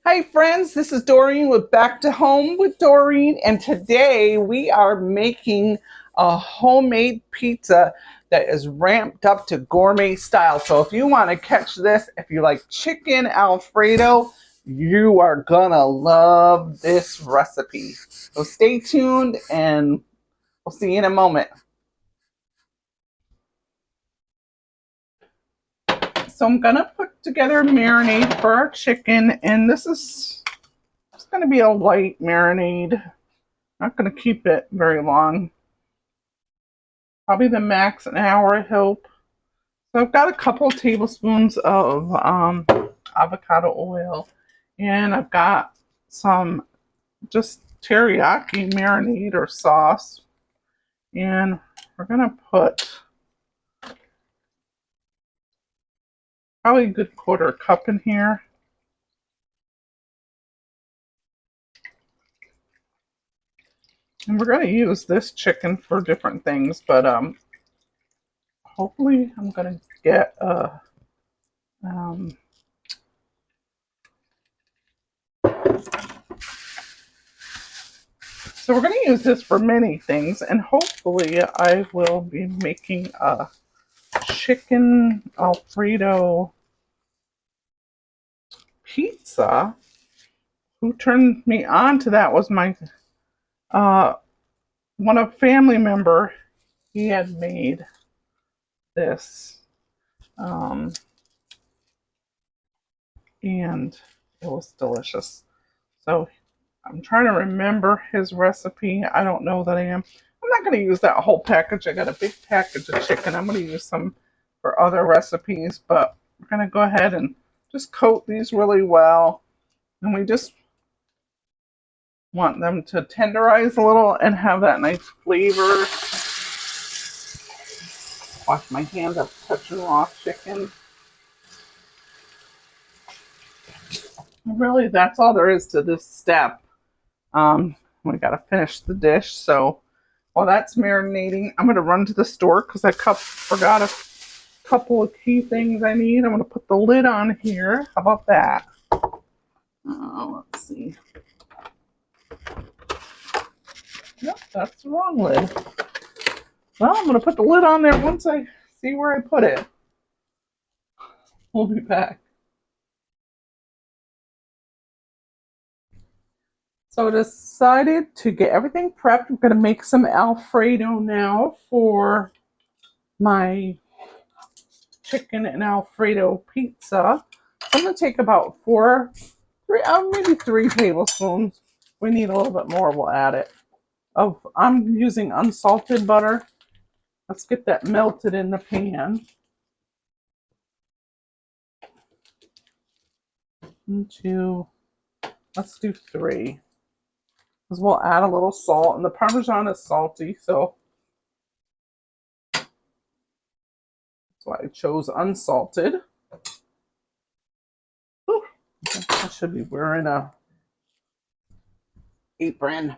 Hi, friends. This is Doreen with Back to Home with Doreen, and today we are making a homemade pizza that is ramped up to gourmet style. So, if you want to catch this, if you like chicken Alfredo, you are gonna love this recipe. So, stay tuned, and we'll see you in a moment. So, I'm gonna put together a marinade for our chicken, and this is just gonna be a light marinade. Not going to keep it very long. Probably the max an hour, I hope. So I've got a couple tablespoons of avocado oil, and I've got some just teriyaki marinade or sauce, and we're going to put probably a good quarter cup in here. And we're going to use this chicken for different things, but hopefully I'm going to get a um, so we're going to use this for many things, and hopefully I will be making a chicken Alfredo pizza. Who turned me on to that was my uh, one of family member. He had made this, um, and it was delicious. So I'm trying to remember his recipe. I don't know that I am. I'm not going to use that whole package. I got a big package of chicken. I'm going to use some for other recipes, but we're going to go ahead and just coat these really well. And we just want them to tenderize a little and have that nice flavor. Wash my hands up touching raw chicken. Really, that's all there is to this step. We got to finish the dish. So while that's marinating, I'm going to run to the store because I forgot a couple of key things I need. I'm going to put the lid on here. How about that? Let's see. Nope, that's the wrong lid. Well, I'm going to put the lid on there once I see where I put it. We'll be back. So I decided to get everything prepped. I'm going to make some Alfredo now for my chicken and Alfredo pizza. So I'm going to take about maybe 3 tablespoons. We need a little bit more, we'll add it. I'm using unsalted butter. Let's get that melted in the pan. Let's do 3. Because we'll add a little salt, and the Parmesan is salty, so that's why I chose unsalted. Ooh, I should be wearing a apron.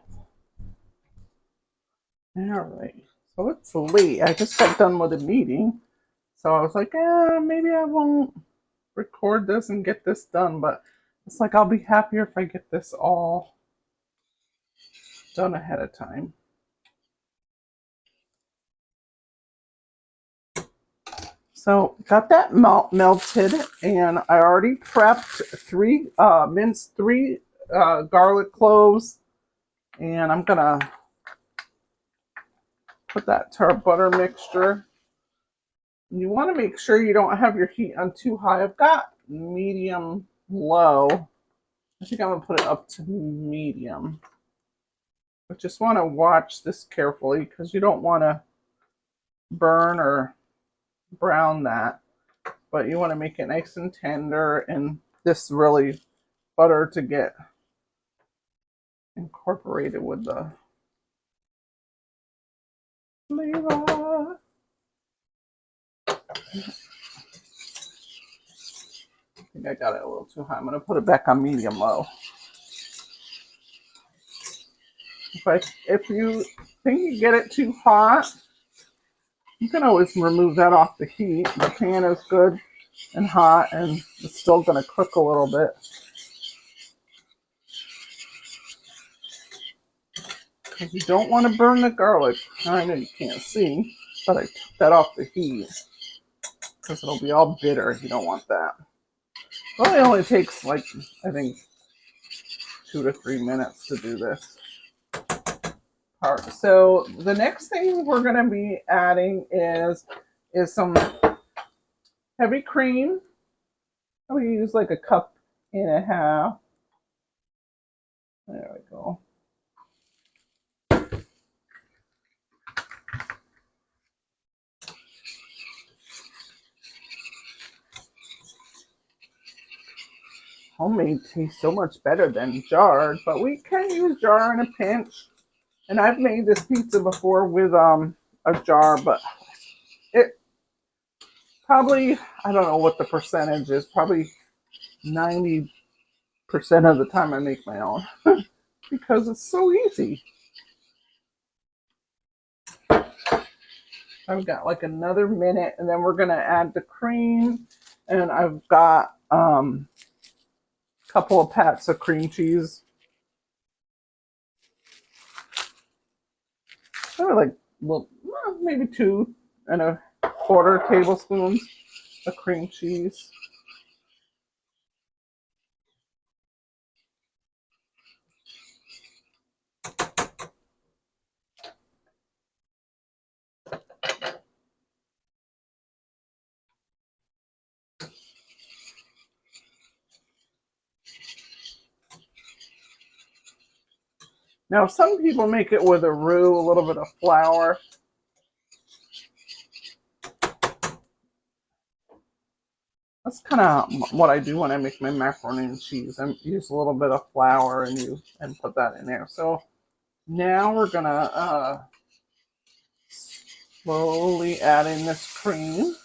All right. So it's late. I just got done with a meeting. So I was like, maybe I won't record this and get this done. But it's like I'll be happier if I get this all done ahead of time. So got that melted, and I already prepped minced three garlic cloves, and I'm gonna put that to our butter mixture. You want to make sure you don't have your heat on too high. I've got medium low. I think I'm going to put it up to medium. But just want to watch this carefully because you don't want to burn or brown that. But you want to make it nice and tender and this really butter to get incorporated with the flavor. I think I got it a little too high. I'm going to put it back on medium low. If you think you get it too hot, you can always remove that off the heat. The pan is good and hot, and it's still going to cook a little bit. because you don't want to burn the garlic. I know you can't see, but I took that off the heat because it'll be all bitter. You don't want that. Well, it only takes like, I think, 2 to 3 minutes to do this part. So the next thing we're going to be adding is some heavy cream. We use like a cup and a half. There we go. Homemade tastes so much better than jarred, but we can use jar in a pinch. And I've made this pizza before with a jar, but it probably, I don't know what the percentage is, probably 90% of the time I make my own because it's so easy. I've got like another minute and then we're going to add the cream, and I've got a couple of pats of cream cheese. Like maybe 2.25 tablespoons of cream cheese. Now, some people make it with a roux, a little bit of flour. That's kind of what I do when I make my macaroni and cheese. I use a little bit of flour and put that in there. So now we're gonna slowly add in this cream.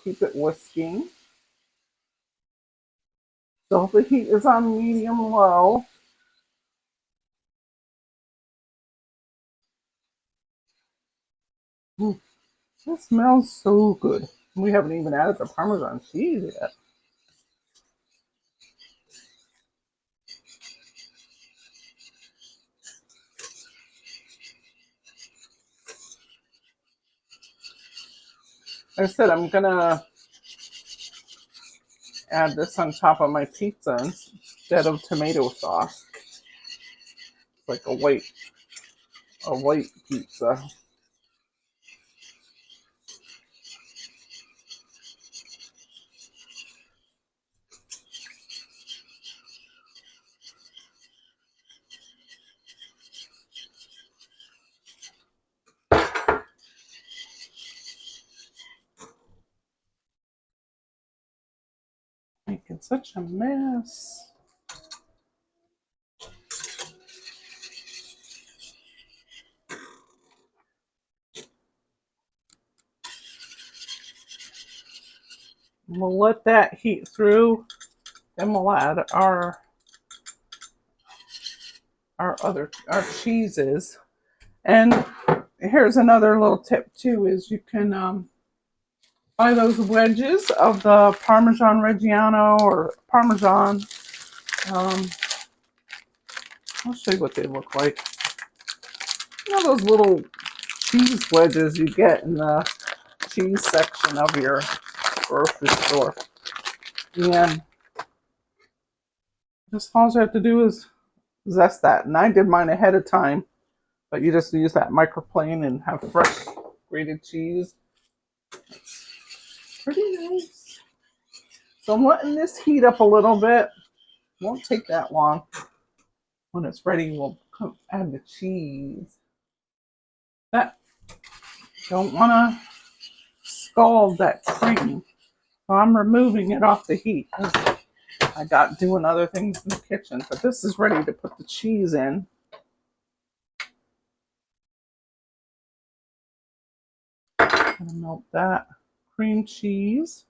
Keep it whisking. So the heat is on medium low. It smells so good. We haven't even added the Parmesan cheese yet. Like I said, I'm gonna add this on top of my pizza instead of tomato sauce. It's like a white pizza. Making such a mess. We'll let that heat through, then we'll add our cheeses. And here's another little tip too: is you can buy those wedges of the Parmesan Reggiano or Parmesan. Um, I'll show you what they look like. You know those little cheese wedges you get in the cheese section of your grocery store. And just all you have to do is zest that. And I did mine ahead of time, but you just use that microplane and have fresh grated cheese. It's pretty nice. So I'm letting this heat up a little bit. Won't take that long. When it's ready, we'll add the cheese. That don't want to scald that cream. So I'm removing it off the heat because I got doing other things in the kitchen. But this is ready to put the cheese in. I'm gonna melt that cream cheese.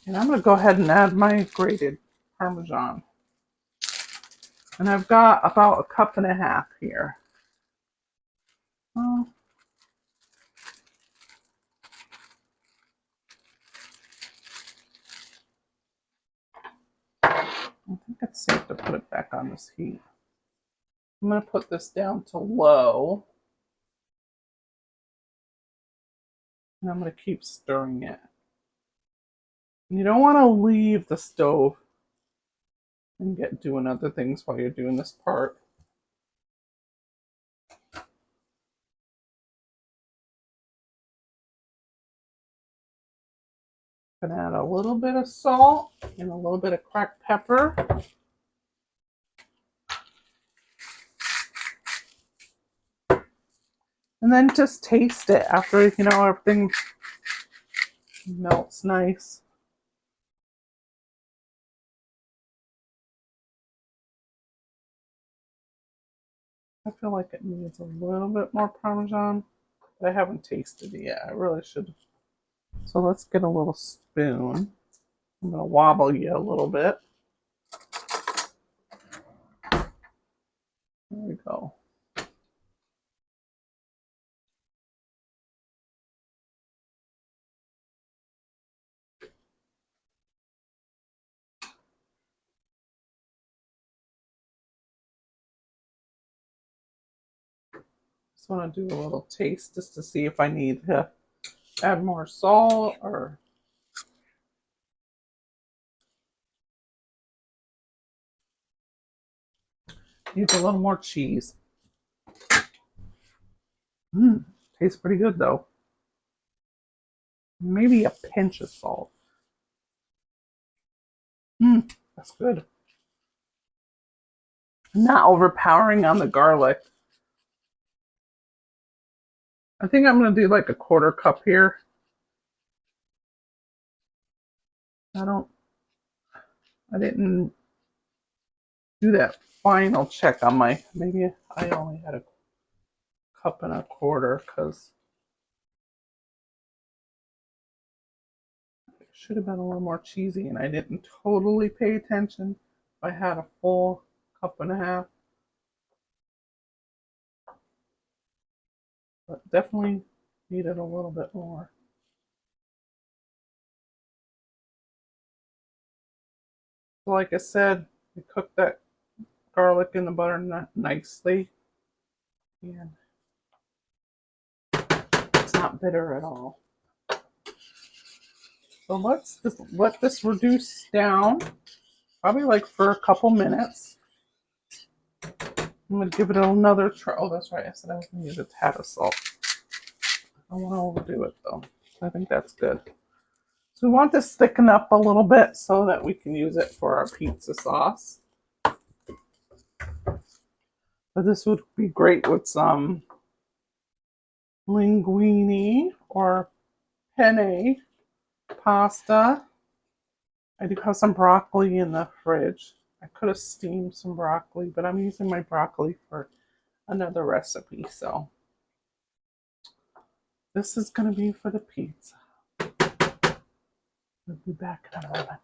And I'm gonna go ahead and add my grated Parmesan. And I've got about 1.5 cups here. Oh. back on this heat. I'm going to put this down to low. And I'm going to keep stirring it. You don't want to leave the stove and get doing other things while you're doing this part. I'm going to add a little bit of salt and a little bit of cracked pepper. And then just taste it after, everything melts nice. I feel like it needs a little bit more Parmesan, but I haven't tasted it yet. I really should. So let's get a little spoon. I'm going to wobble you a little bit. There we go. Just want to do a little taste just to see if I need to add more salt or needs a little more cheese. Tastes pretty good though. Maybe a pinch of salt. That's good. Not overpowering on the garlic. I think I'm going to do like a 1/4 cup here. I didn't do that final check on maybe I only had a 1 1/4 because it should have been a little more cheesy and I didn't totally pay attention. I had a full 1.5 cups, but definitely needed a little bit more. So like I said, we cooked that garlic in the butter nicely, and it's not bitter at all. So let's just let this reduce down, probably like for a couple minutes. I'm going to give it another try. Oh, that's right. I said I was going to use a tad of salt. I don't want to overdo it though. I think that's good. So we want this to thicken up a little bit so that we can use it for our pizza sauce. But this would be great with some linguine or penne pasta. I do have some broccoli in the fridge. I could have steamed some broccoli, but I'm using my broccoli for another recipe. So this is going to be for the pizza. We'll be back in a moment.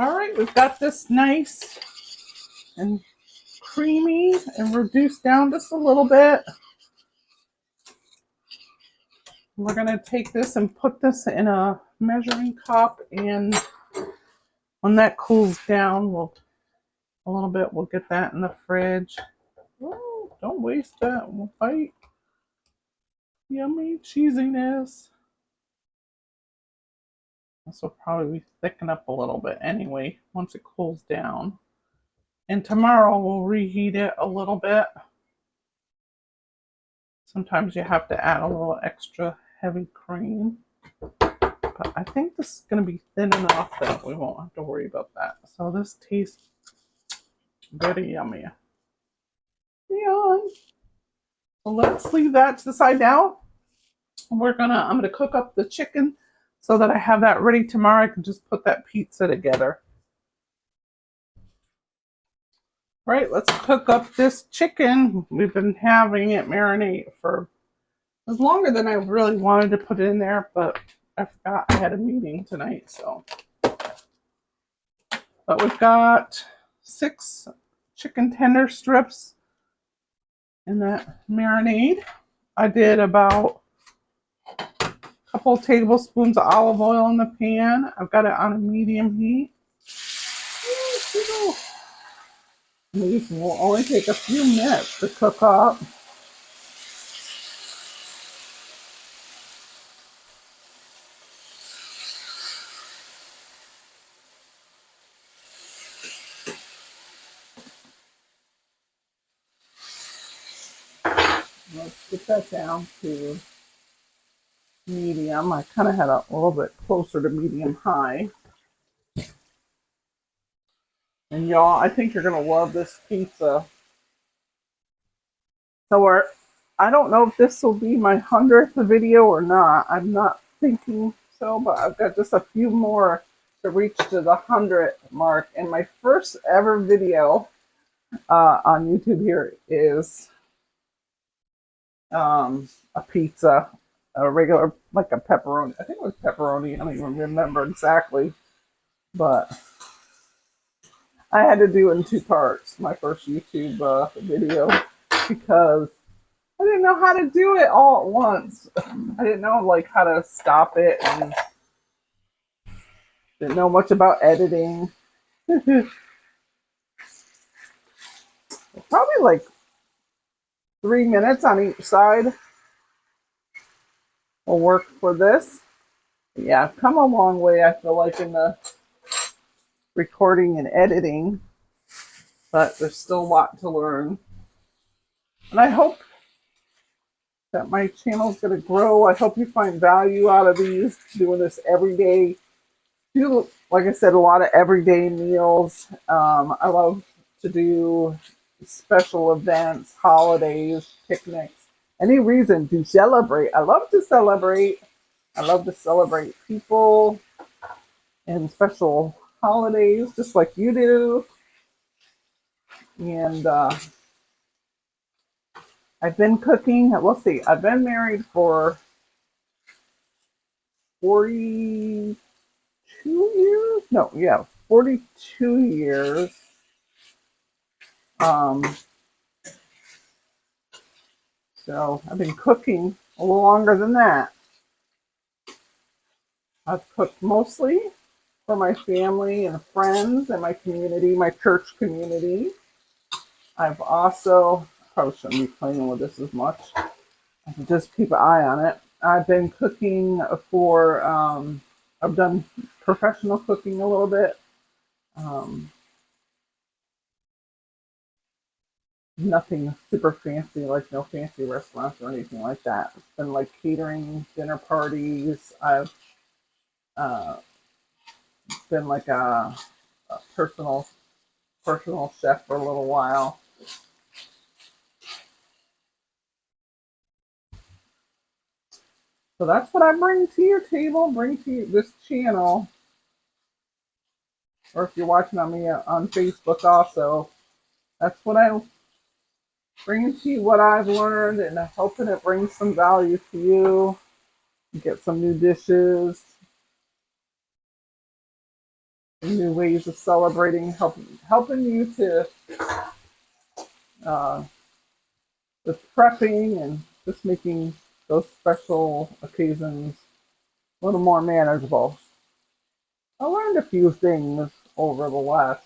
All right, we've got this nice and creamy and reduced down just a little bit. We're going to take this and put this in a measuring cup, and when that cools down, a little bit, we'll get that in the fridge. Oh, don't waste that. We'll fight. Yummy cheesiness. This will probably thicken up a little bit anyway once it cools down. And tomorrow we'll reheat it a little bit. Sometimes you have to add a little extra heavy cream. But I think this is going to be thin enough that we won't have to worry about that. So this tastes very yummy. Yum. So let's leave that to the side now. I'm gonna cook up the chicken so that I have that ready tomorrow. I can just put that pizza together. Right, let's cook up this chicken. We've been having it marinate for longer than I really wanted to put it in there, but I forgot I had a meeting tonight, so But we've got 6 chicken tender strips in that marinade. I did about a couple tablespoons of olive oil in the pan. I've got it on a medium heat. These will only take a few minutes to cook up. Let's get that down to medium. I kind of had a little bit closer to medium high. And y'all, I think you're going to love this pizza. So I don't know if this will be my 100th video or not. I'm not thinking so, but I've got just a few more to reach to the 100th mark. And my first ever video on YouTube here is a pizza, a regular, like a pepperoni. I think it was pepperoni. I don't even remember exactly, but I had to do it in 2 parts, my first YouTube video, because I didn't know how to do it all at once. I didn't know like how to stop it and didn't know much about editing. Probably like 3 minutes on each side will work for this. Yeah, I've come a long way, I feel like, in the recording and editing, but there's still a lot to learn. And I hope that my channel is going to grow. I hope you find value out of these, doing this every day. Do, like I said, a lot of everyday meals. I love to do special events, holidays, picnics, any reason to celebrate. I love to celebrate. I love to celebrate people and special holidays, just like you do. And I've been cooking. Let's see. I've been married for 42 years. No, yeah, 42 years. So I've been cooking a little longer than that. I've cooked mostly for my family and friends and my community, my church community. I've also, probably shouldn't be playing with this as much. I can just keep an eye on it. I've been cooking for, I've done professional cooking a little bit. Nothing super fancy, like no fancy restaurants or anything like that. It's been like catering, dinner parties. I've uh, been like a personal chef for a little while. So that's what I bring to your table, bring to this channel. Or if you're watching on me on Facebook also, that's what I bring to you, what I've learned, and I'm hoping it brings some value to you. Get some new dishes, new ways of celebrating, helping you to uh, with prepping and just making those special occasions a little more manageable. I learned a few things over the last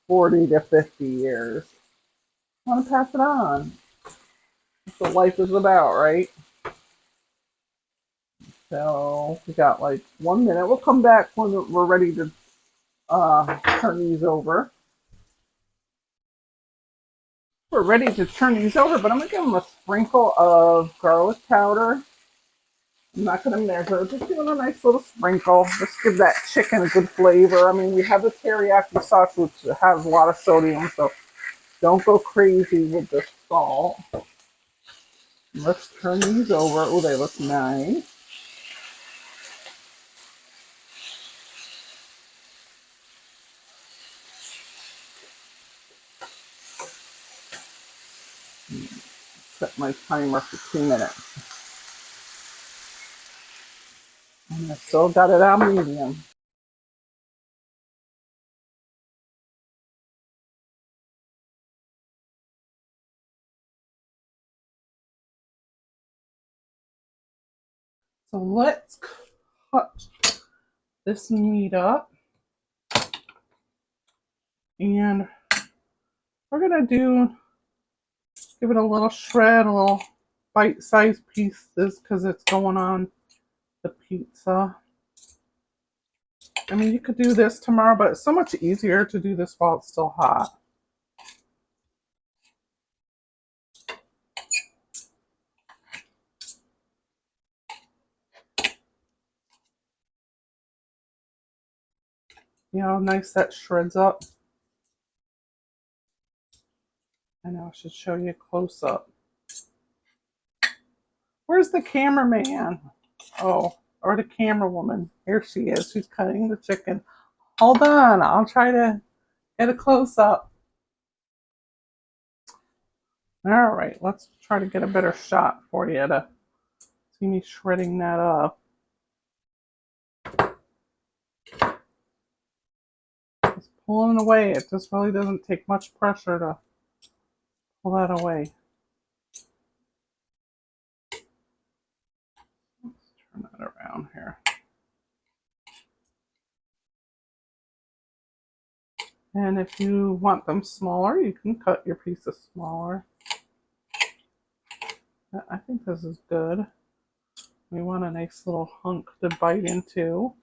40 to 50 years. I want to pass it on. That's what life is about, right? So we got like 1 minute. We'll come back when we're ready to turn these over. We're ready to turn these over, but I'm going to give them a sprinkle of garlic powder. I'm not going to measure, just giving a nice little sprinkle. Just give that chicken a good flavor. I mean, we have the teriyaki sauce, which has a lot of sodium, so don't go crazy with the salt. Let's turn these over. Oh, they look nice. Set my timer for 2 minutes. And I still got it on medium. So let's cut this meat up. And we're going to give it a little shred, a little bite-sized pieces because it's going on the pizza. I mean, you could do this tomorrow, but it's so much easier to do this while it's still hot. You know how nice that shreds up? I know I should show you a close-up. Where's the cameraman? Oh, or the camera woman. Here she is. She's cutting the chicken. Hold on. I'll try to get a close-up. All right. Let's try to get a better shot for you to see me shredding that up. Just pulling away. It just really doesn't take much pressure to pull that away. Let's turn that around here. And if you want them smaller, you can cut your pieces smaller. I think this is good. We want a nice little hunk to bite into.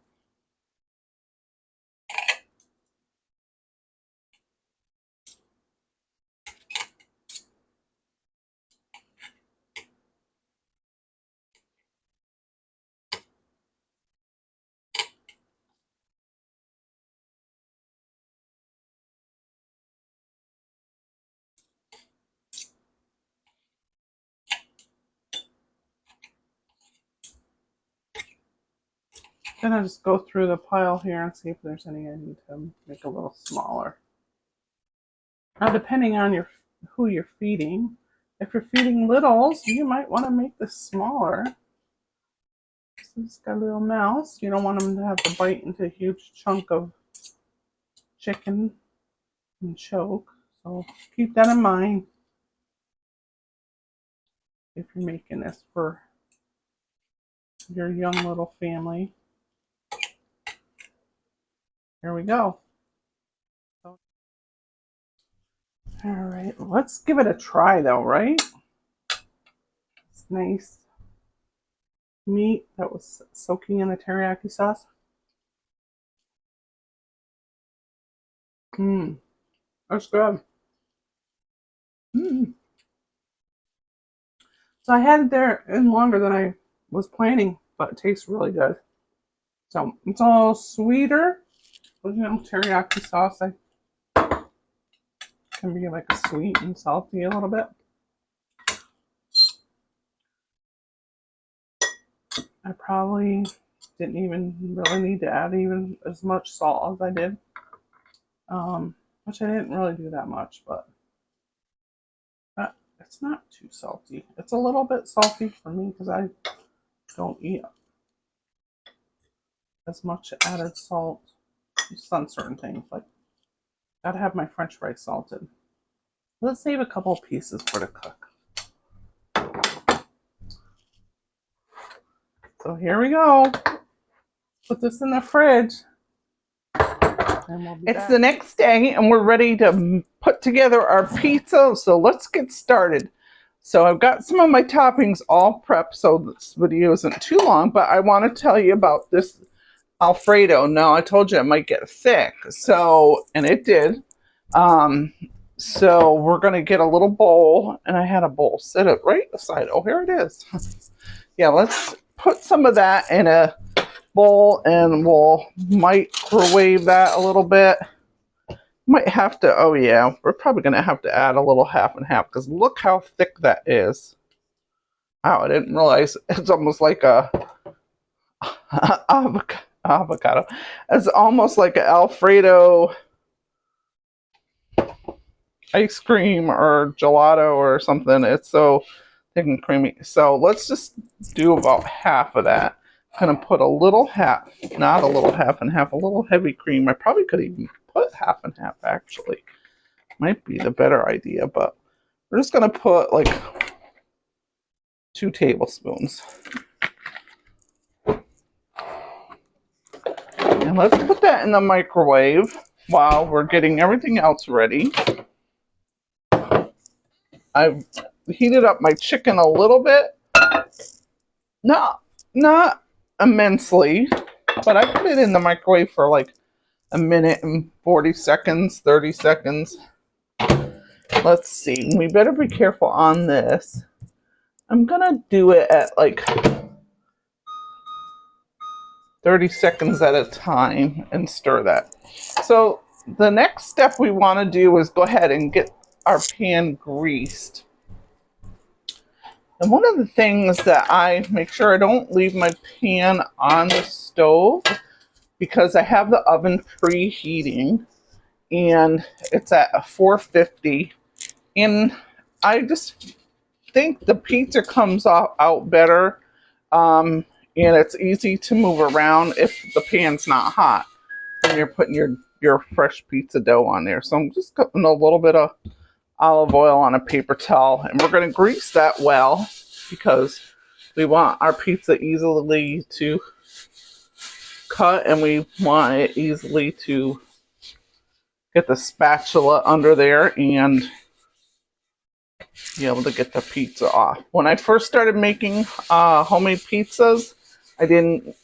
Then I just go through the pile here and see if there's any I need to make a little smaller. Now, depending on who you're feeding, if you're feeding littles, you might want to make this smaller. So it's got a little mouse. You don't want them to have to bite into a huge chunk of chicken and choke. So keep that in mind if you're making this for your young little family. Here we go. All right, let's give it a try though, right? It's nice meat that was soaking in the teriyaki sauce. That's good. So I had it there in longer than I was planning, but it tastes really good. So it's a little sweeter. You know, teriyaki sauce can be like a sweet and salty a little bit. I probably didn't even really need to add even as much salt as I did, which I didn't really do that much, but it's not too salty. It's a little bit salty for me because I don't eat as much added salt just on certain things. Like, gotta have my French fries salted. Let's save a couple pieces for the cook. So here we go. Put this in the fridge. And it's the next day and we're ready to put together our pizza. So let's get started. So I've got some of my toppings all prepped so this video isn't too long, but I want to tell you about this Alfredo. Now I told you it might get thick, and it did. So we're gonna get a little bowl, and I had a bowl set it right aside. Oh, here it is. Yeah, let's put some of that in a bowl and we'll microwave that a little bit. Might have to, oh yeah, we're probably gonna have to add a little half and half because look how thick that is. Wow, I didn't realize it's almost like a avocado. It's almost like an Alfredo ice cream or gelato or something. It's so thick and creamy. So let's just do about half of that. I'm gonna put a little half, not a little half and half, a little heavy cream. I probably could even put half and half actually. Might be the better idea, but we're just gonna put like 2 tablespoons. And let's put that in the microwave while we're getting everything else ready. I've heated up my chicken a little bit. Not immensely, but I put it in the microwave for like a minute and 40 seconds, 30 seconds. Let's see. We better be careful on this. I'm gonna do it at like 30 seconds at a time and stir that. So the next step we want to do is go ahead and get our pan greased. And one of the things that I make sure I don't leave my pan on the stove, because I have the oven preheating and it's at 450, and I just think the pizza comes out better, and it's easy to move around if the pan's not hot when you're putting your fresh pizza dough on there. So I'm just putting a little bit of olive oil on a paper towel, and we're going to grease that well because we want our pizza easily to cut, and we want it easily to get the spatula under there and be able to get the pizza off. When I first started making homemade pizzas, I didn't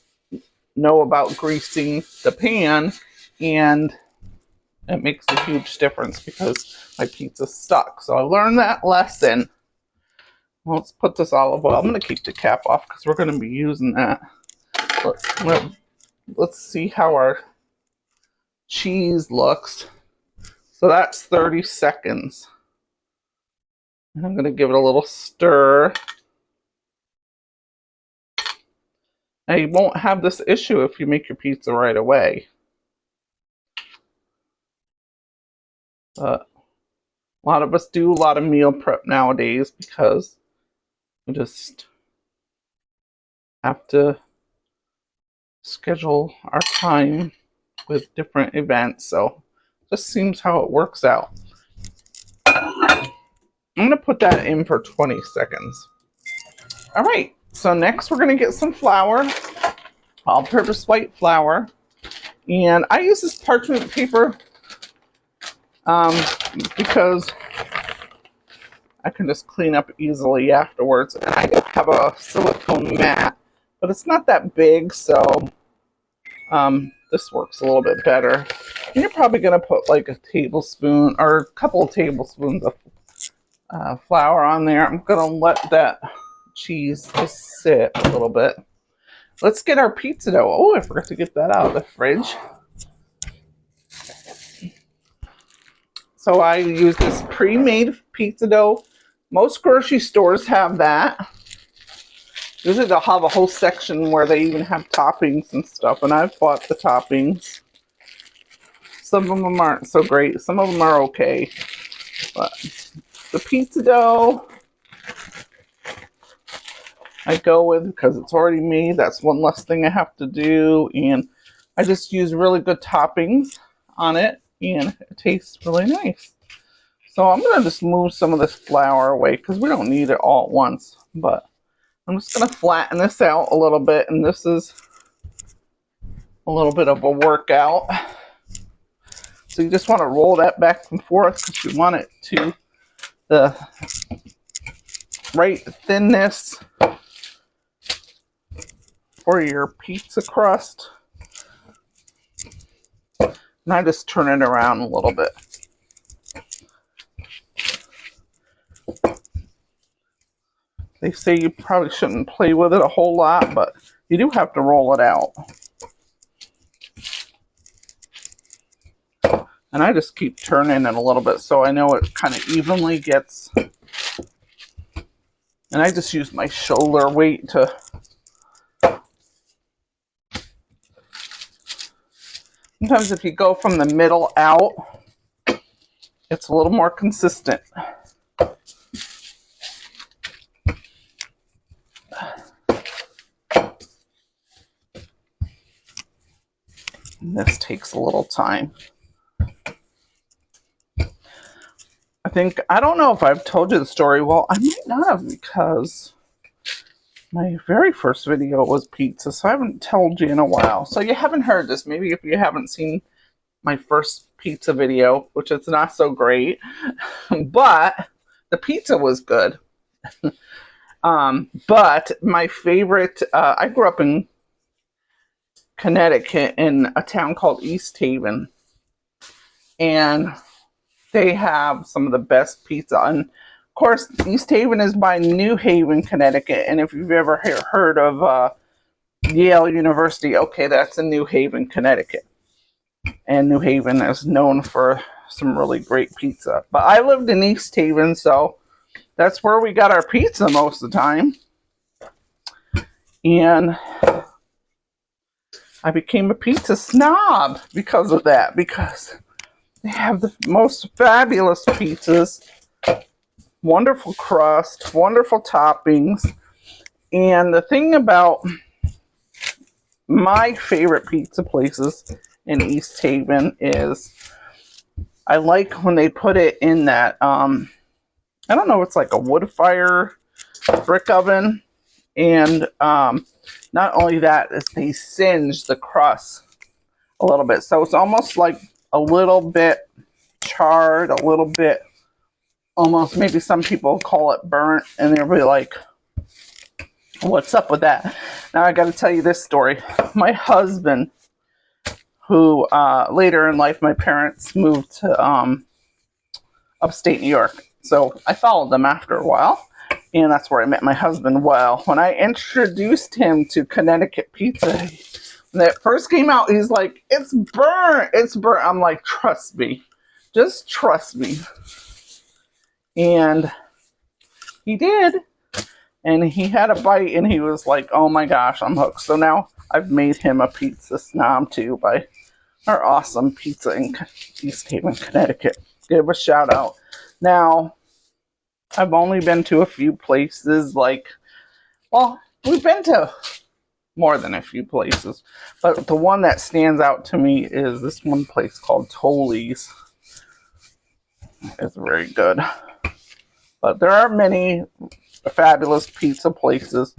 know about greasing the pan, and it makes a huge difference because my pizza stuck. So I learned that lesson. Let's put this olive oil. I'm going to keep the cap off because we're going to be using that. Let's see how our cheese looks. So that's 30 seconds. And I'm going to give it a little stir. Now you won't have this issue if you make your pizza right away. But a lot of us do a lot of meal prep nowadays because we just have to schedule our time with different events. So just seems how it works out. I'm going to put that in for 20 seconds. All right, so next we're going to get some flour, all-purpose white flour. And I use this parchment paper because I can just clean up easily afterwards. And I have a silicone mat, but it's not that big, so this works a little bit better. And you're probably going to put like a tablespoon or a couple of tablespoons of flour on there. I'm going to let that cheese just sit a little bit. Let's get our pizza dough. Oh, I forgot to get that out of the fridge. So I use this pre-made pizza dough. Most grocery stores have that. Usually they'll have a whole section where they even have toppings and stuff, and I've bought the toppings. Some of them aren't so great. Some of them are okay. But the pizza dough I go with because it's already made. That's one less thing I have to do. And I just use really good toppings on it, and it tastes really nice. So I'm going to just move some of this flour away because we don't need it all at once. But I'm just going to flatten this out a little bit, and this is a little bit of a workout. So you just want to roll that back and forth because you want it to the right thinness for your pizza crust. And I just turn it around a little bit. They say you probably shouldn't play with it a whole lot, but you do have to roll it out. And I just keep turning it a little bit so I know it kind of evenly gets. And I just use my shoulder weight to sometimes if you go from the middle out, it's a little more consistent. And this takes a little time. I don't know if I've told you the story. Well, I might not have because My very first video was pizza, so I haven't told you in a while. So you haven't heard this. Maybe if you haven't seen my first pizza video, which is not so great, but the pizza was good. But my favorite, I grew up in Connecticut in a town called East Haven, and they have some of the best pizza. And of course, East Haven is by New Haven, Connecticut. And if you've ever heard of Yale University, okay, that's in New Haven, Connecticut. And New Haven is known for some really great pizza. But I lived in East Haven, so that's where we got our pizza most of the time. And I became a pizza snob because of that, because they have the most fabulous pizzas, wonderful crust, wonderful toppings. And the thing about my favorite pizza places in East Haven is I like when they put it in that, I don't know, it's like a wood fire brick oven. And not only that, is they singe the crust a little bit. So it's almost like a little bit charred, a little bit, almost, maybe some people call it burnt, and they'll be like, what's up with that? Now I got to tell you this story. My husband, who later in life, my parents moved to upstate New York. So I followed them after a while, and that's where I met my husband. Well, when I introduced him to Connecticut pizza, when that first came out, he's like, it's burnt, it's burnt. I'm like, trust me, just trust me. And he did. And he had a bite, and he was like, oh my gosh, I'm hooked. So now I've made him a pizza snob too by our awesome pizza in East Haven, Connecticut. Give a shout out. Now, I've only been to a few places, like, well, we've been to more than a few places, but the one that stands out to me is this one place called Tolly's. It's very good. But there are many fabulous pizza places.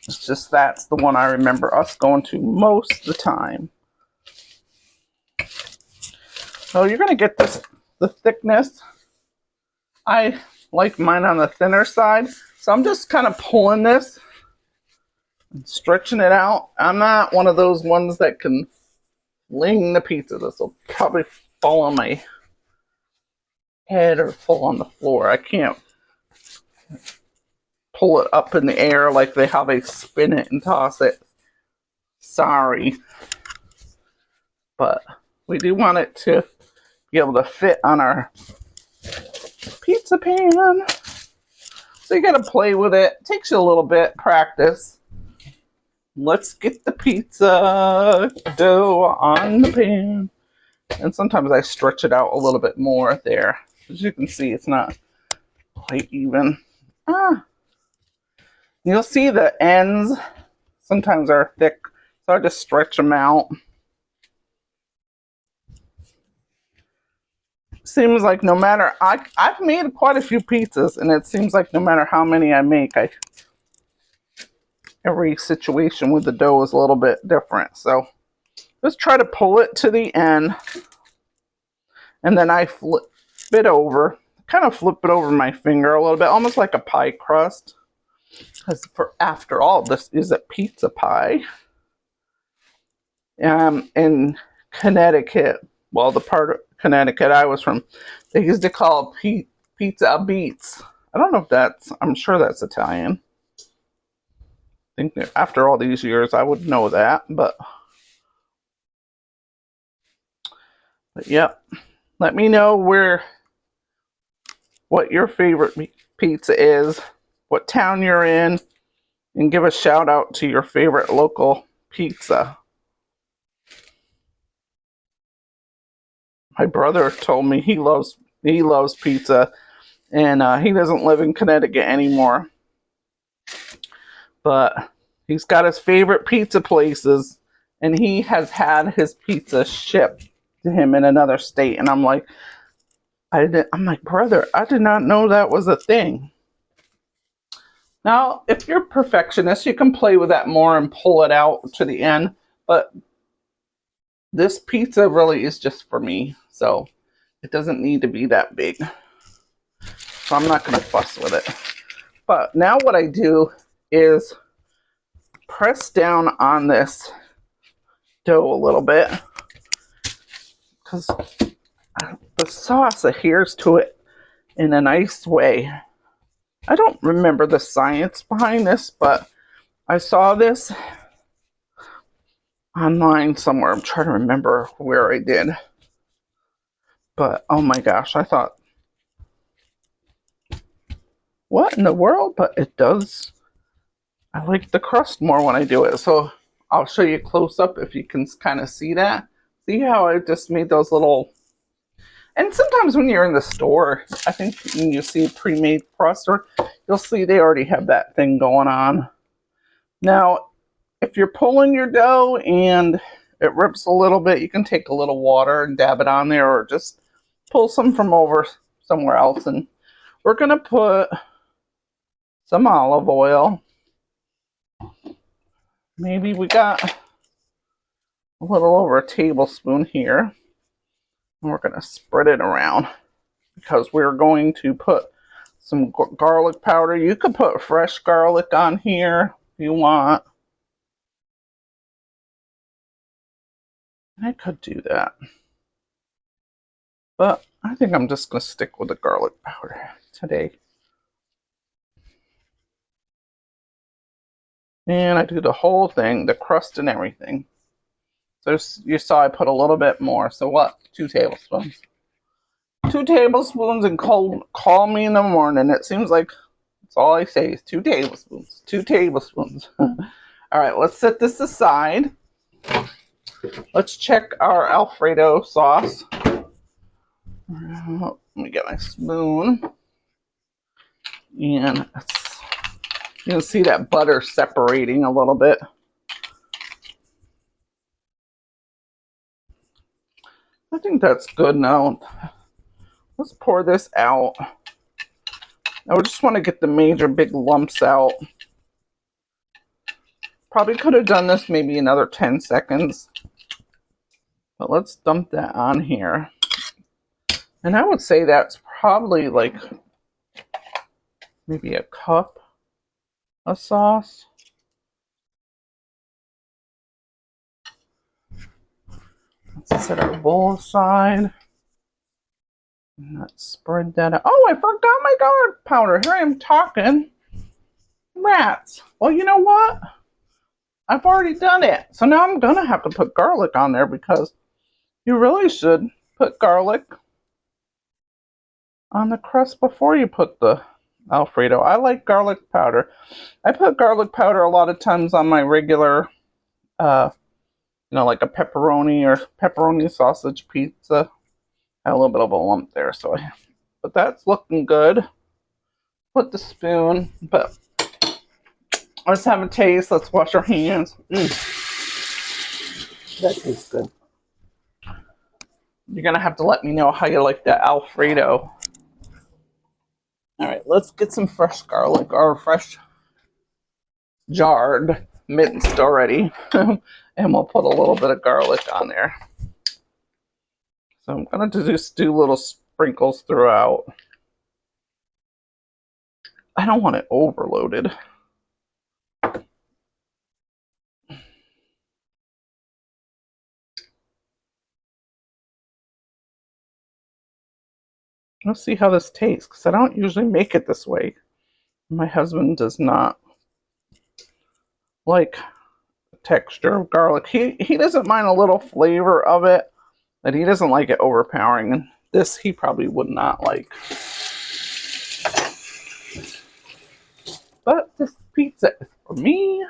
It's just that's the one I remember us going to most of the time. So you're going to get this, the thickness. I like mine on the thinner side. So I'm just kind of pulling this and stretching it out. I'm not one of those ones that can fling the pizza. This will probably fall on my head or fall on the floor. I can't pull it up in the air like how they spin it and toss it. Sorry. But we do want it to be able to fit on our pizza pan. So you got to play with it. It takes you a little bit, practice. Let's get the pizza dough on the pan. And sometimes I stretch it out a little bit more there. As you can see, it's not quite even. You'll see the ends sometimes are thick, so I just stretch them out. Seems like no matter, I've made quite a few pizzas, and it seems like no matter how many I make, every situation with the dough is a little bit different. So just try to pull it to the end, and then I flip it over, kind of flip it over my finger a little bit, almost like a pie crust. Because after all, this is a pizza pie. In Connecticut, well, the part of Connecticut I was from, they used to call pizza beets. I don't know if that's, I'm sure that's Italian. I think that after all these years, I would know that, but yeah. Let me know what your favorite pizza is, what town you're in, and give a shout out to your favorite local pizza. My brother told me he loves pizza, and he doesn't live in Connecticut anymore. But he's got his favorite pizza places, and he has had his pizza shipped to him in another state. And I'm like, brother, I did not know that was a thing. Now, if you're a perfectionist, you can play with that more and pull it out to the end. But this pizza really is just for me. So it doesn't need to be that big. So I'm not going to fuss with it. But now what I do is press down on this dough a little bit. Because the sauce adheres to it in a nice way. I don't remember the science behind this, but I saw this online somewhere. I'm trying to remember where I did. But oh my gosh, I thought, what in the world? But it does. I like the crust more when I do it. So I'll show you close up if you can kind of see that. See how I just made those little. And sometimes when you're in the store, I think when you see pre-made crust, or you'll see they already have that thing going on. Now, if you're pulling your dough and it rips a little bit, you can take a little water and dab it on there, or just pull some from over somewhere else. And we're going to put some olive oil. Maybe we got a little over a tablespoon here. And we're going to spread it around because we're going to put some garlic powder. You could put fresh garlic on here if you want. I could do that. But I think I'm just going to stick with the garlic powder today. And I do the whole thing, the crust and everything. So you saw I put a little bit more. So what? 2 tablespoons. 2 tablespoons and call me in the morning. It seems like that's all I say is 2 tablespoons. 2 tablespoons. All right, let's set this aside. Let's check our Alfredo sauce. Let me get my spoon. And you can see that butter separating a little bit. I think that's good now. Let's pour this out. Now we just want to get the major big lumps out. Probably could have done this maybe another 10 seconds. But let's dump that on here. And I would say that's probably like maybe a cup of sauce. Let's set our bowl aside. And let's spread that out. Oh, I forgot my garlic powder. Here I am talking. Rats. Well, you know what? I've already done it. So now I'm going to have to put garlic on there because you really should put garlic on the crust before you put the Alfredo. I like garlic powder. I put garlic powder a lot of times on my regular, like a pepperoni or pepperoni sausage pizza. I had a little bit of a lump there, but that's looking good. Put the spoon, but let's have a taste. Let's wash our hands. That tastes good. You're gonna have to let me know how you like that Alfredo. All right, let's get some fresh garlic or fresh jarred, minced already, and we'll put a little bit of garlic on there. So I'm gonna just do little sprinkles throughout. I don't want it overloaded. Let's see how this tastes, because I don't usually make it this way. My husband does not like the texture of garlic. He doesn't mind a little flavor of it, but he doesn't like it overpowering. And this he probably would not like. But this pizza is for me.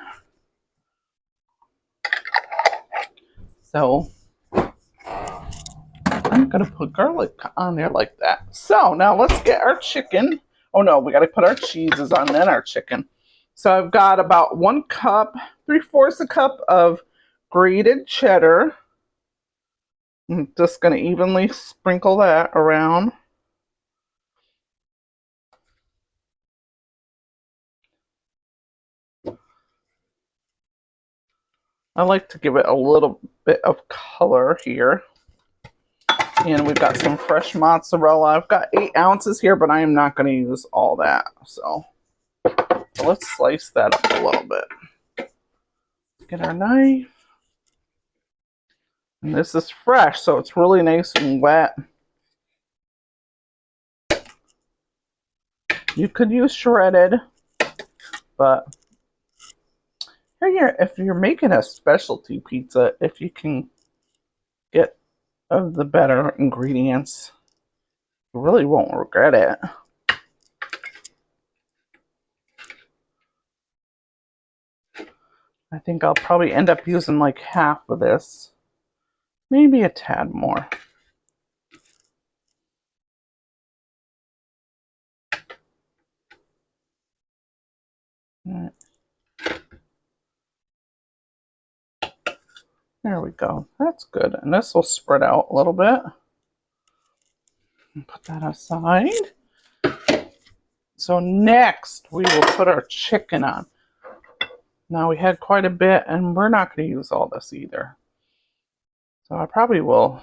So I'm gonna put garlic on there like that. So now let's get our chicken. Oh no, we gotta put our cheeses on, then our chicken. So I've got about 1 cup, 3/4 a cup of grated cheddar. I'm just gonna evenly sprinkle that around. I like to give it a little bit of color here. And we've got some fresh mozzarella. I've got 8 ounces here, but I am not going to use all that. So let's slice that up a little bit. Get our knife. And this is fresh, so it's really nice and wet. You could use shredded, but if you're making a specialty pizza, if you can get the better ingredients, you really won't regret it. I think I'll probably end up using like half of this, maybe a tad more. All right. There we go. That's good. And this will spread out a little bit. Put that aside. So next we will put our chicken on. Now we had quite a bit, and we're not going to use all this either. So I probably will.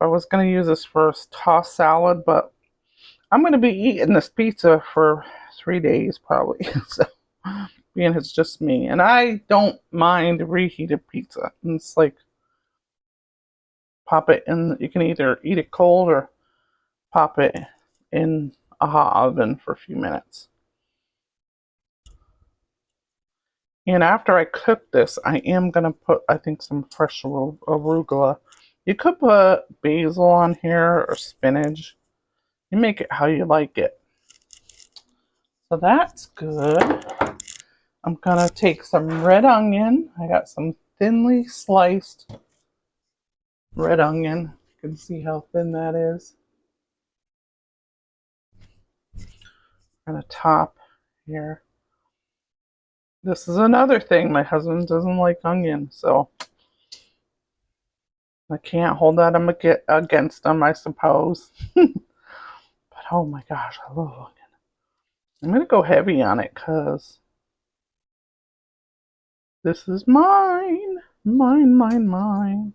I was going to use this for a tossed salad, but I'm going to be eating this pizza for 3 days probably. So being it's just me, and I don't mind reheated pizza. It's like pop it in. You can either eat it cold or pop it in a hot oven for a few minutes. And after I cook this, I am going to put, I think, some fresh arugula. You could put basil on here or spinach. You make it how you like it. So that's good. I'm going to take some red onion. I got some thinly sliced red onion. You can see how thin that is. I'm going to top here. This is another thing. My husband doesn't like onion, so I can't hold that against him, I suppose. But oh my gosh, I love onion. I'm going to go heavy on it because this is mine. Mine, mine, mine.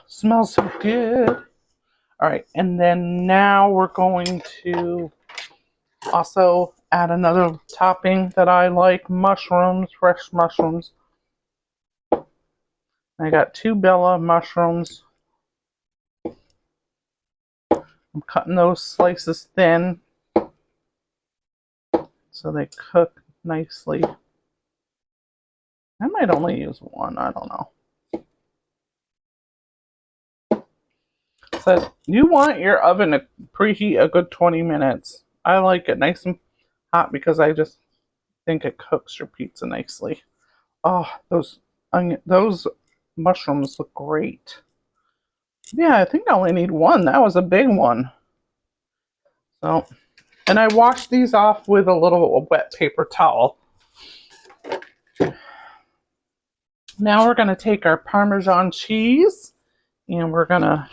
Smells so good. All right, and then now we're going to also add another topping that I like, mushrooms, fresh mushrooms. I got 2 Bella mushrooms. I'm cutting those slices thin so they cook nicely. I might only use 1, I don't know. So you want your oven to preheat a good 20 minutes. I like it nice and hot because I just think it cooks your pizza nicely. Oh, those mushrooms look great. Yeah, I think I only need 1. That was a big one. So, and I washed these off with a little wet paper towel. Now we're going to take our Parmesan cheese and we're going to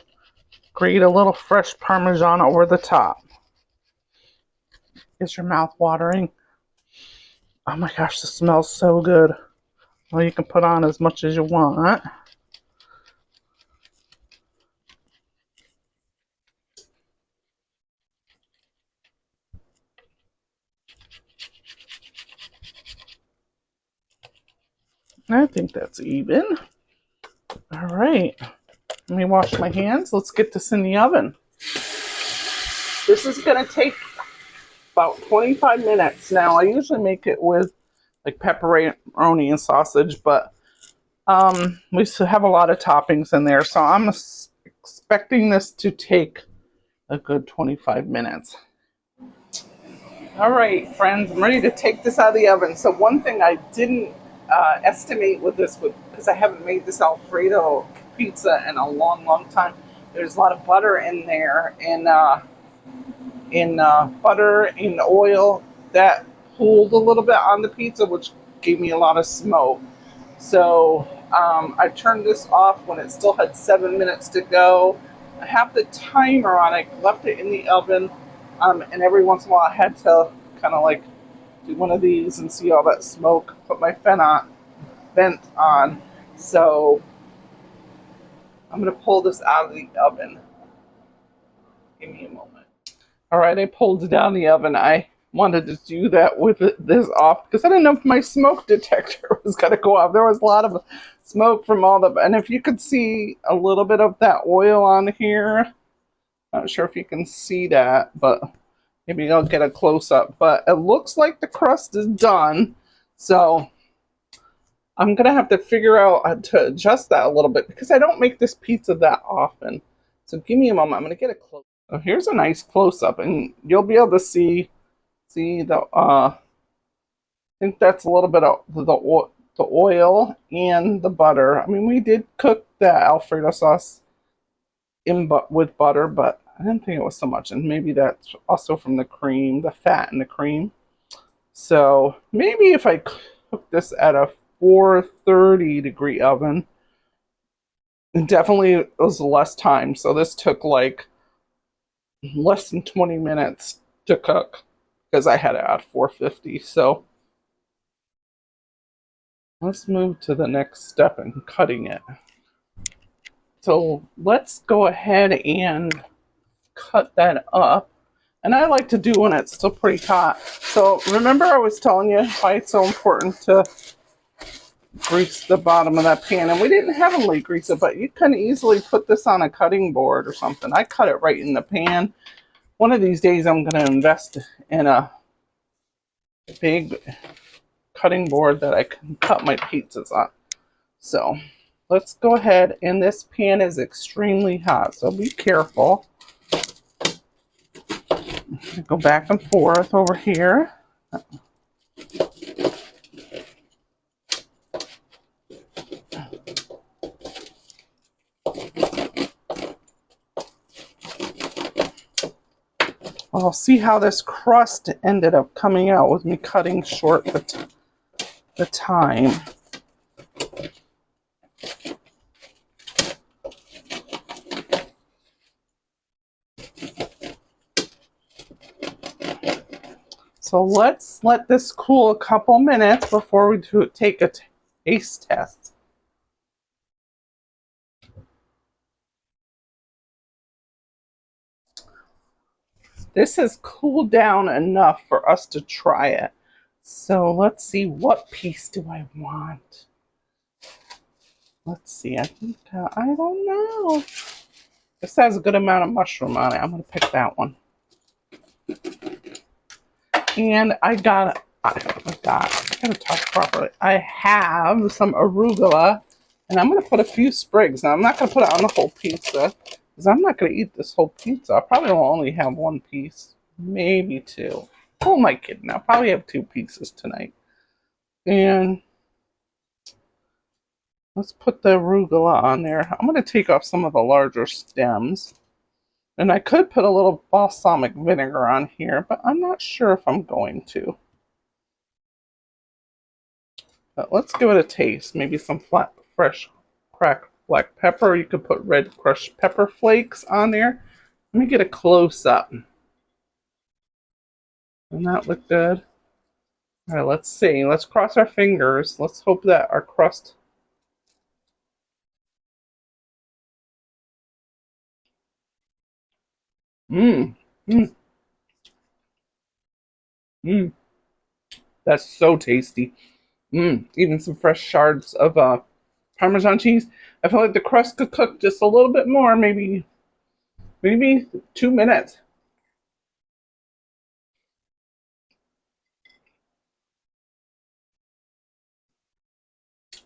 grate a little fresh Parmesan over the top. Is your mouth watering? Oh my gosh, this smells so good. Well, you can put on as much as you want. I think that's even. All right. Let me wash my hands. Let's get this in the oven. This is going to take about 25 minutes. Now, I usually make it with like pepperoni and sausage, but we still have a lot of toppings in there, so I'm expecting this to take a good 25 minutes. All right, friends, I'm ready to take this out of the oven. So one thing I didn't estimate with this, because I haven't made this Alfredo pizza in a long, long time, there's a lot of butter in there, and butter and oil that pooled a little bit on the pizza, which gave me a lot of smoke. So I turned this off when it still had 7 minutes to go. I have the timer on it, left it in the oven, and every once in a while I had to kind of like do one of these and see all that smoke, put my fan vent on. So I'm going to pull this out of the oven. Give me a moment. All right, I pulled it out of the oven. I wanted to do that with this off because I didn't know if my smoke detector was going to go off. There was a lot of smoke from all the, and if you could see a little bit of that oil on here, not sure if you can see that, but maybe I'll get a close up. But it looks like the crust is done. So I'm going to have to figure out how to adjust that a little bit because I don't make this pizza that often. So give me a moment. I'm going to get a close. So here's a nice close up, and you'll be able to see the I think that's a little bit of the oil and the butter. I mean, we did cook the Alfredo sauce with butter, but I didn't think it was so much. And maybe that's also from the cream, the fat in the cream. So maybe if I cook this at a 430 degree oven, definitely it was less time. So this took like less than 20 minutes to cook because I had it at 450. So let's move to the next step in cutting it. So let's go ahead and cut that up. And I like to do when it's still pretty hot. So remember I was telling you why it's so important to grease the bottom of that pan. And we didn't heavily grease it, but you can easily put this on a cutting board or something. I cut it right in the pan. One of these days I'm going to invest in a big cutting board that I can cut my pizzas on. So let's go ahead, and this pan is extremely hot, so be careful. Go back and forth over here. I'll see how this crust ended up coming out with me cutting short the time. So let's let this cool a couple minutes before we take a taste test. This has cooled down enough for us to try it. So let's see, what piece do I want? Let's see, I think, I don't know. This has a good amount of mushroom on it. I'm going to pick that one. And I gotta talk properly. I have some arugula, and I'm going to put a few sprigs. Now, I'm not going to put it on the whole pizza, because I'm not going to eat this whole pizza. I probably will only have one piece, maybe two. Who am I kidding? I'll probably have two pieces tonight. And let's put the arugula on there. I'm going to take off some of the larger stems. And I could put a little balsamic vinegar on here, but I'm not sure if I'm going to. But let's give it a taste. Maybe some fresh cracked black pepper. You could put red crushed pepper flakes on there. Let me get a close up. Doesn't that look good? All right, let's see. Let's cross our fingers. Let's hope that our crust. Mmm. Mmm. Mmm. That's so tasty. Mmm. Even some fresh shards of Parmesan cheese. I feel like the crust could cook just a little bit more, maybe 2 minutes.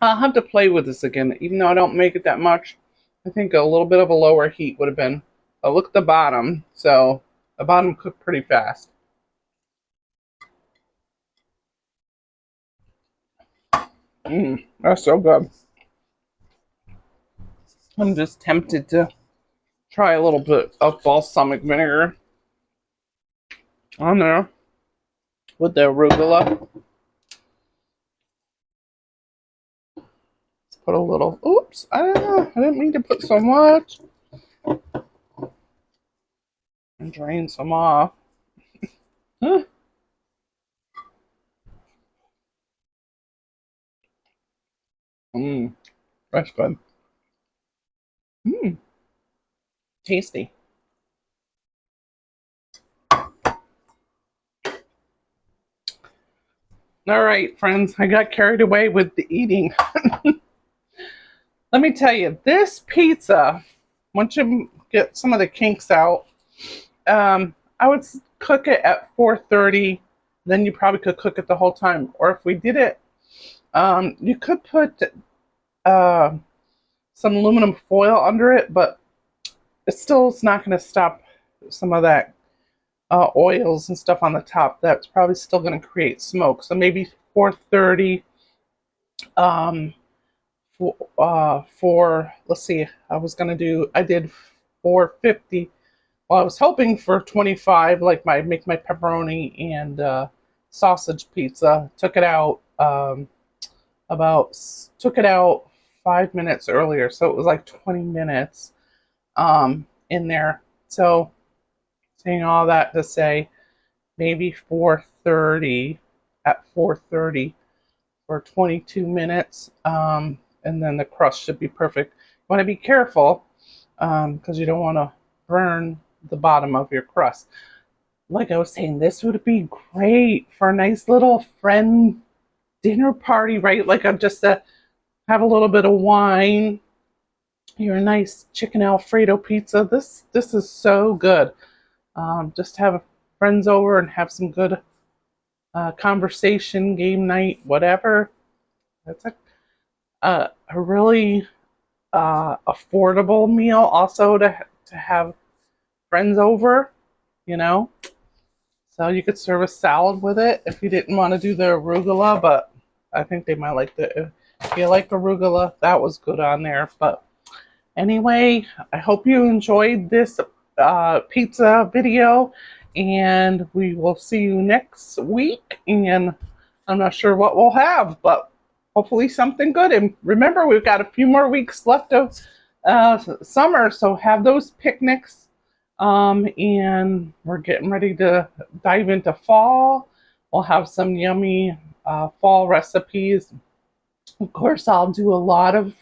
I'll have to play with this again, even though I don't make it that much. I think a little bit of a lower heat would have been. Look at the bottom. So the bottom cooked pretty fast. Mmm, that's so good. I'm just tempted to try a little bit of balsamic vinegar on there with the arugula. Let's put a little. Oops, I didn't mean to put so much. And drain some off. Huh. Mmm, that's good. Mmm, tasty. All right, friends, I got carried away with the eating. Let me tell you, this pizza, once you get some of the kinks out, I would cook it at 430. Then you probably could cook it the whole time. Or if we did it, you could put uh, some aluminum foil under it, but it still is not going to stop some of that oils and stuff on the top. That's probably still going to create smoke. So maybe 430 um, for let's see, I did 450. Well, I was hoping for 25, like make my pepperoni and sausage pizza. About took it out 5 minutes earlier, so it was like 20 minutes in there. So saying all that to say, maybe 430 at 430 for 22 minutes, and then the crust should be perfect. You want to be careful because you don't want to burn the bottom of your crust. Like I was saying, this would be great for a nice little friend dinner party, right? Like I'm just have a little bit of wine, your nice chicken Alfredo pizza. This is so good. Just have friends over and have some good conversation, game night, whatever. That's a really affordable meal also to have friends over, you know. So you could serve a salad with it if you didn't want to do the arugula, but I think they might like the if you like arugula, that was good on there. But anyway, I hope you enjoyed this pizza video, and we will see you next week. And I'm not sure what we'll have, but hopefully something good. And remember, we've got a few more weeks left of summer, so have those picnics. And we're getting ready to dive into fall. We'll have some yummy fall recipes. Of course, I'll do a lot of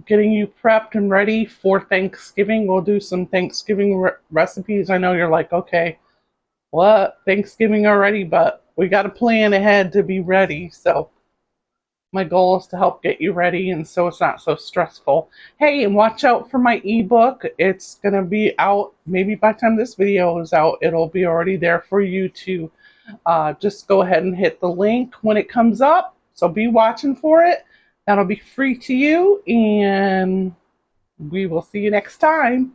getting you prepped and ready for Thanksgiving. We'll do some Thanksgiving recipes. I know you're like, okay, what? Thanksgiving already? But we got to plan ahead to be ready. So my goal is to help get you ready and so it's not so stressful. Hey, and watch out for my ebook. It's going to be out maybe by the time this video is out, it'll be already there for you to just go ahead and hit the link when it comes up. So be watching for it. That'll be free to you, and we will see you next time.